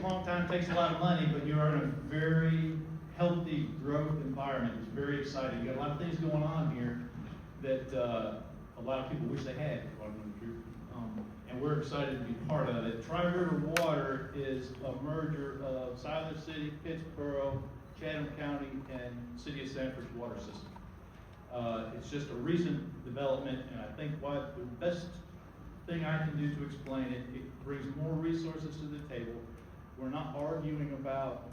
a long time, takes a lot of money, but you're in a very healthy growth environment. It's very exciting. You got a lot of things going on here that a lot of people wish they had, if I'm telling the truth. And we're excited to be part of it. TriRiver Water is a merger of Siler City, Pittsboro, Chatham County, and City of Sanford's water system. It's just a recent development, and I think what the best thing I can do to explain it, it brings more resources to the table. We're not arguing about,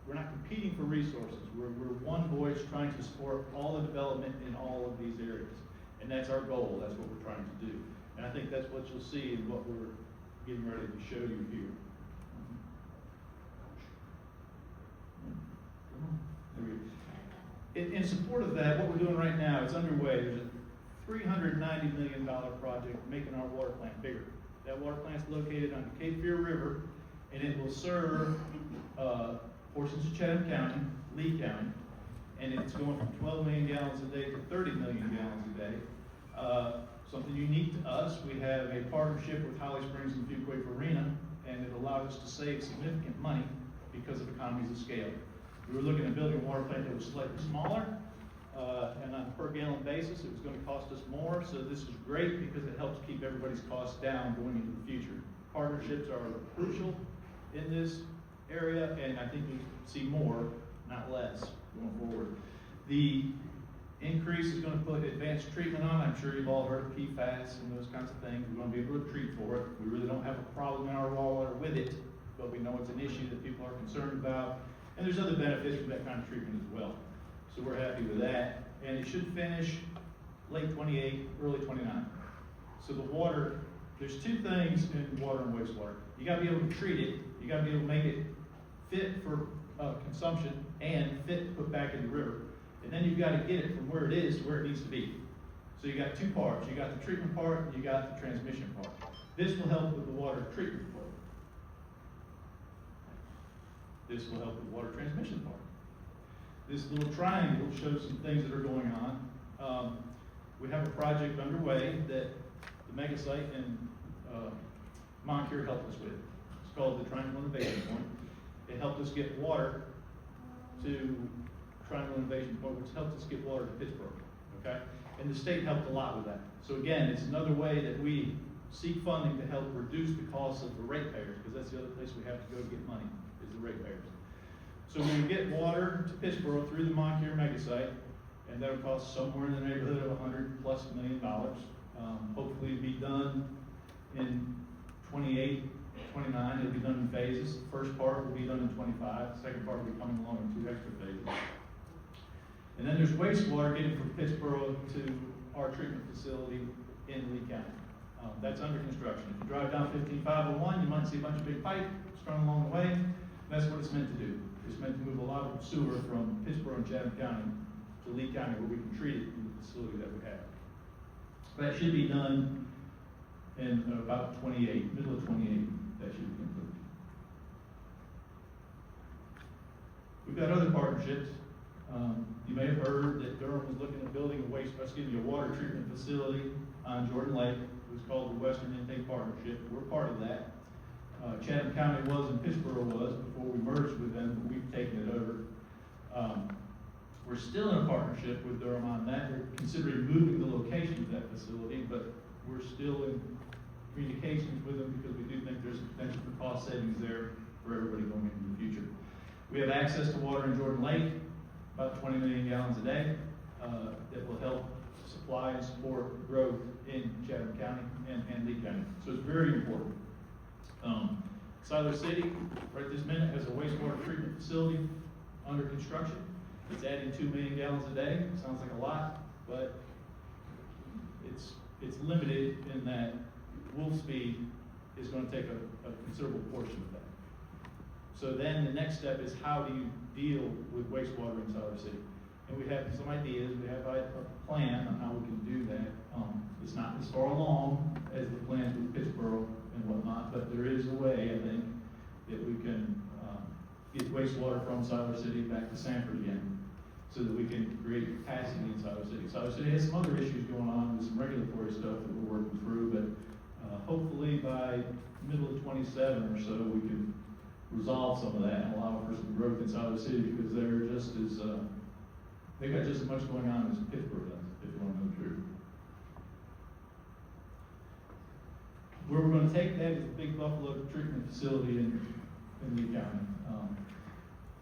we're not competing for resources. We're one voice trying to support all the development in all of these areas. And that's our goal, that's what we're trying to do. And I think that's what you'll see in what we're getting ready to show you here. There we go. In support of that, what we're doing right now, it's underway. There's a $390 million project making our water plant bigger. That water plant's located on the Cape Fear River, and it will serve portions of Chatham County, Lee County, and it's going from 12 million gallons a day to 30 million gallons a day. Something unique to us, we have a partnership with Holly Springs and Fuquay Arena, and it allowed us to save significant money because of economies of scale. We were looking at building a water plant that was slightly smaller, and on a per gallon basis, it was going to cost us more, so this is great because it helps keep everybody's costs down going into the future. Partnerships are crucial in this area, and I think we see more, not less, going forward. The increase is going to put advanced treatment on. I'm sure you've all heard of PFAS and those kinds of things. We're going to be able to treat for it. We really don't have a problem in our water with it, but we know it's an issue that people are concerned about. And there's other benefits from that kind of treatment as well. So we're happy with that. And it should finish late 28, early 29. So the water, there's two things in water and wastewater. You got to be able to treat it. You got to be able to make it fit for consumption and fit to put back in the river. And then you've got to get it from where it is to where it needs to be. So you got two parts. You got the treatment part and you got the transmission part. This will help with the water treatment part. This will help with the water transmission part. This little triangle shows some things that are going on. We have a project underway that the mega site and Moncure helped us with. It's called the Triangle Innovation Point. It helped us get water to Triangle Innovation Point, which helped us get water to Pittsburgh, okay? And the state helped a lot with that. So again, it's another way that we seek funding to help reduce the costs of the ratepayers, because that's the other place we have to go to get money, is the ratepayers. So we get water to Pittsburgh through the Moncure mega site, and that'll cost somewhere in the neighborhood of $100+ million. Hopefully it'll be done in 28, 29, it'll be done in phases. The first part will be done in 25, the second part will be coming along in 2 extra phases. And then there's wastewater getting from Pittsboro to our treatment facility in Lee County. That's under construction. If you drive down 15501, you might see a bunch of big pipe strung along the way. That's what it's meant to do. It's meant to move a lot of sewer from Pittsboro and Chatham County to Lee County, where we can treat it in the facility that we have. That should be done in about 28, middle of 28, that should be completed. We've got other partnerships. You may have heard that Durham was looking at building a water treatment facility on Jordan Lake. It was called the Western Intake Partnership. We're part of that. Chatham County was and Pittsboro was before we merged with them, but we've taken it over. We're still in a partnership with Durham on that. We're considering moving the location of that facility, but we're still in communications with them because we do think there's potential for cost savings there for everybody going into the future. We have access to water in Jordan Lake, about 20 million gallons a day, that will help supply and support growth in Chatham County and Lee County. So it's very important. Siler City, right this minute, has a wastewater treatment facility under construction. It's adding 2 million gallons a day. Sounds like a lot, but it's limited in that Wolfspeed is going to take a considerable portion of that. So then the next step is, how do you deal with wastewater in Siler City? And we have some ideas. We have a plan on how we can do that. It's not as far along as the plan with Pittsboro and whatnot, but there is a way, I think, that we can get wastewater from Siler City back to Sanford again, so that we can create capacity in Siler City. Siler City has some other issues going on with some regulatory stuff that we're working through, but hopefully by middle of 27 or so, we can resolve some of that and allow for some growth inside the city, because they're just as, they got just as much going on as Pittsburgh does, if you want to know the truth. Where we're gonna take that is the Big Buffalo Treatment Facility in Lee County.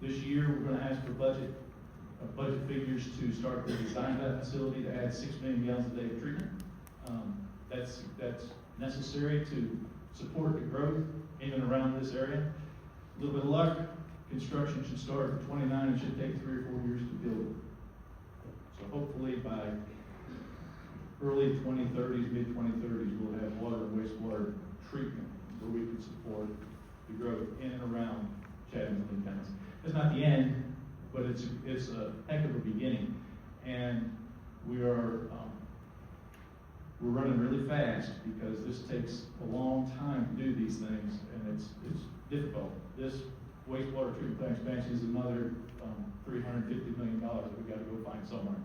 This year, we're gonna ask for budget figures to start the design of that facility to add 6 million gallons a day of treatment. That's necessary to support the growth in and around this area. A little bit of luck, construction should start in 29, it should take 3 or 4 years to build it. So hopefully by early 2030s, mid-2030s, we'll have water and wastewater treatment where we can support the growth in and around Chatham and Lee counties. It's not the end, but it's a heck of a beginning. And we're running really fast because this takes a long time to do these things, and it's difficult. This wastewater treatment plant expansion is another $350 million that we got to go find somewhere.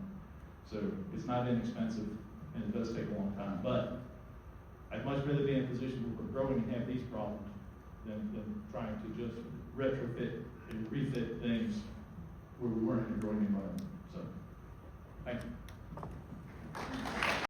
So it's not inexpensive, and it does take a long time. But I'd much rather be in a position where we're growing and have these problems than trying to just retrofit and refit things where we weren't in a growing environment. So, thank you.